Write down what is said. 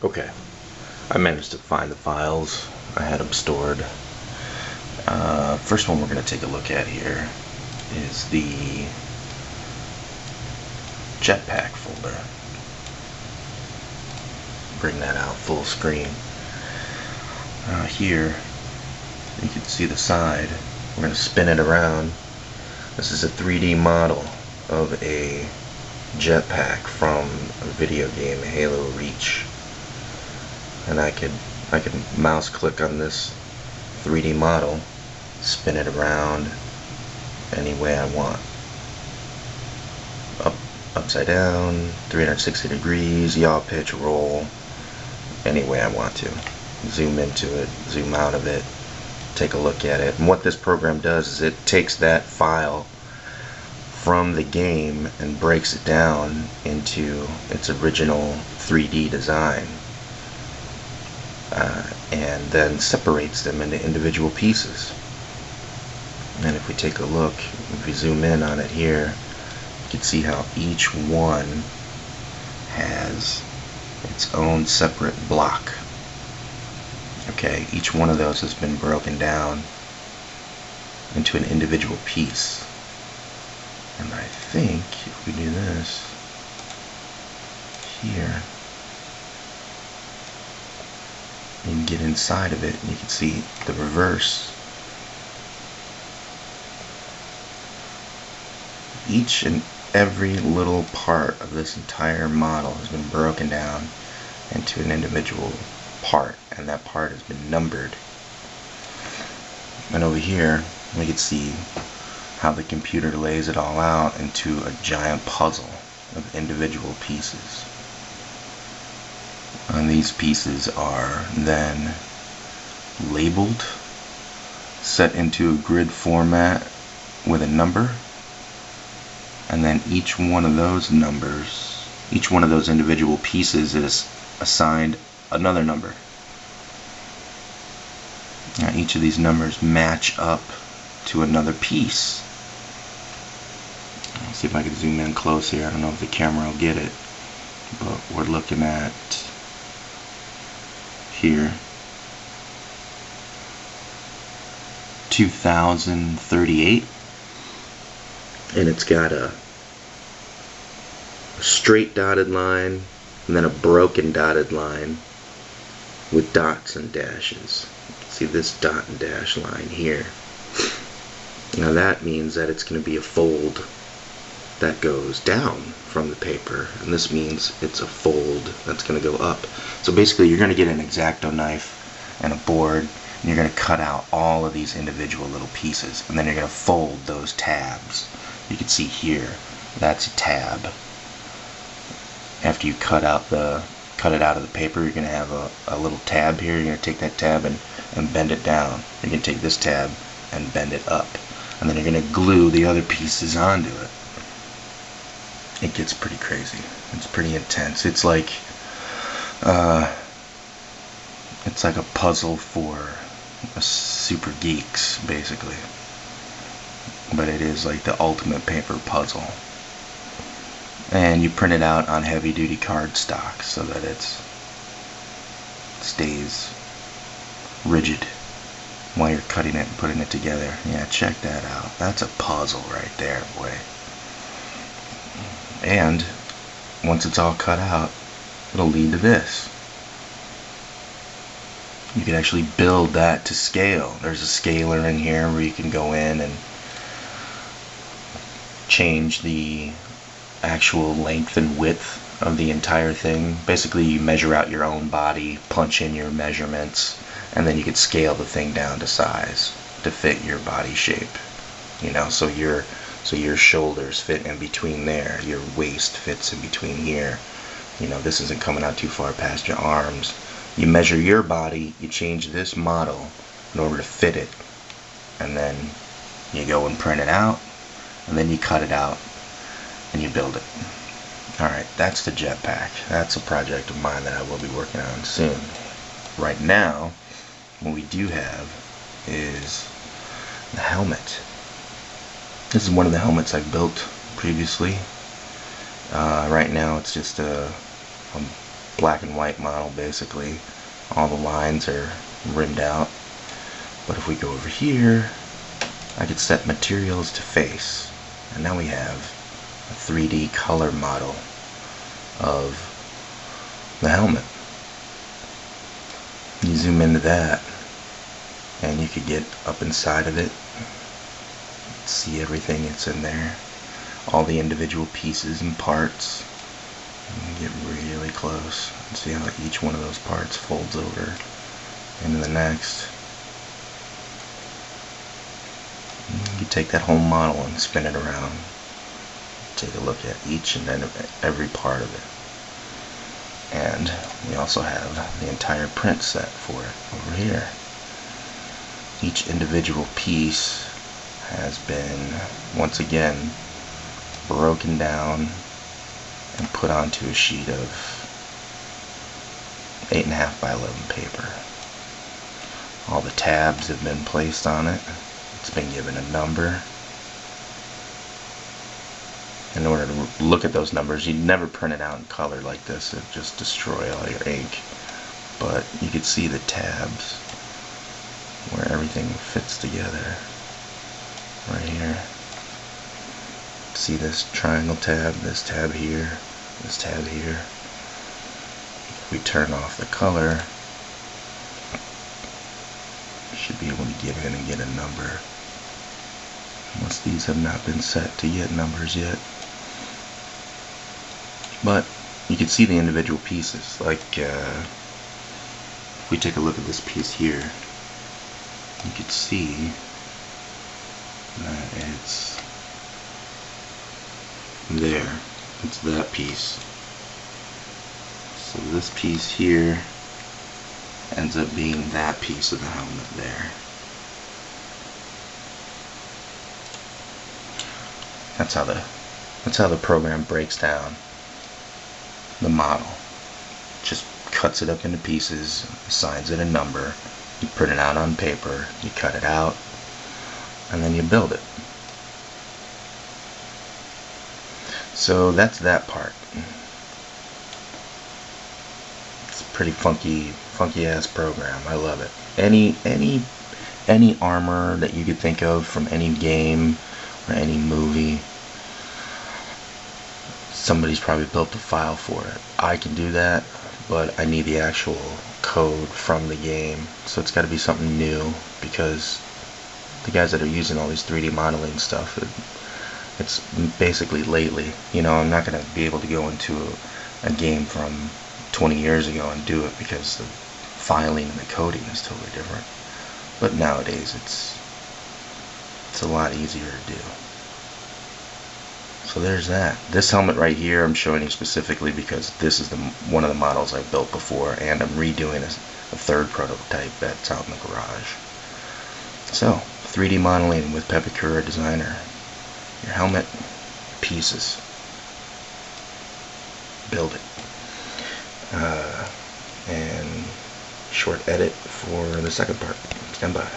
Okay, I managed to find the files. I had them stored. First one we're going to take a look at here is the Jetpack folder. Bring that out full screen. Here you can see the side. We're going to spin it around. This is a 3D model of a jetpack from a video game, Halo Reach. And I could mouse click on this 3D model, spin it around any way I want. Upside down, 360 degrees, yaw, pitch, roll, any way I want to. Zoom into it, zoom out of it, take a look at it. And what this program does is it takes that file from the game and breaks it down into its original 3D design. And then separates them into individual pieces. And if we take a look, if we zoom in on it here, you can see how each one has its own separate block. Okay, each one of those has been broken down into an individual piece. And I think if we do this here, you can get inside of it and you can see the reverse. Each and every little part of this entire model has been broken down into an individual part, and that part has been numbered. And over here we can see how the computer lays it all out into a giant puzzle of individual pieces. And these pieces are then labeled, set into a grid format with a number, and then each one of those numbers, each one of those individual pieces is assigned another number. Now each of these numbers match up to another piece. Let's see if I can zoom in close here. I don't know if the camera will get it, but we're looking at here 2038, and it's got a straight dotted line and then a broken dotted line with dots and dashes. See this dot and dash line here. Now that means that it's going to be a fold that goes down from the paper, and this means it's a fold that's going to go up. So basically you're going to get an X-Acto knife and a board, and you're going to cut out all of these individual little pieces, and then you're going to fold those tabs. You can see here, that's a tab. After you cut it out of the paper, you're going to have a little tab here. You're going to take that tab and bend it down. You're going to take this tab and bend it up, and then you're going to glue the other pieces onto it. It gets pretty crazy. It's pretty intense. It's like a puzzle for super geeks, basically. But it is like the ultimate paper puzzle. And you print it out on heavy-duty cardstock so that it stays rigid while you're cutting it and putting it together. Yeah, check that out. That's a puzzle right there, boy. And once it's all cut out, it'll lead to this. You can actually build that to scale. There's a scaler in here where you can go in and change the actual length and width of the entire thing. Basically, you measure out your own body, punch in your measurements, and then you can scale the thing down to size to fit your body shape. You know, so your shoulders fit in between there, your waist fits in between here. You know, this isn't coming out too far past your arms. You measure your body, you change this model in order to fit it, and then you go and print it out, and then you cut it out and you build it. Alright, that's the jetpack. That's a project of mine that I will be working on soon. Right now, what we do have is the helmet. This is one of the helmets I built previously. Right now it's just a black and white model basically. All the lines are rimmed out. But if we go over here, I could set materials to face. And now we have a 3D color model of the helmet. You zoom into that and you could get up inside of it, see everything that's in there, all the individual pieces and parts. You get really close and see how each one of those parts folds over into the next. You take that whole model and spin it around. Take a look at each and every part of it. And we also have the entire print set for it over here. Each individual piece has been, once again, broken down and put onto a sheet of 8.5 by 11 paper. All the tabs have been placed on it. It's been given a number. In order to look at those numbers, you'd never print it out in color like this. It'd just destroy all your ink. But you could see the tabs where everything fits together. Right here. See this triangle tab, this tab here, this tab here. If we turn off the color, you should be able to get in and get a number. Unless these have not been set to get numbers yet. But you can see the individual pieces. Like if we take a look at this piece here, you can see that it's there. It's that piece. So this piece here ends up being that piece of the helmet there. That's how the program breaks down the model. Just cuts it up into pieces, assigns it a number, you print it out on paper, you cut it out, and then you build it. So that's that part. It's a pretty funky ass program. I love it. Any armor that you could think of from any game or any movie, somebody's probably built a file for it. I can do that, but I need the actual code from the game. So it's got to be something new, because the guys that are using all these 3D modeling stuff, it's basically lately. You know, I'm not going to be able to go into a game from 20 years ago and do it, because the filing and the coding is totally different. But nowadays it's a lot easier to do. So there's that. This helmet right here I'm showing you specifically because this is one of the models I built before, and I'm redoing a third prototype that's out in the garage. So 3D modeling with Pepakura Designer. Your helmet pieces. Build it. And short edit for the second part. Stand by.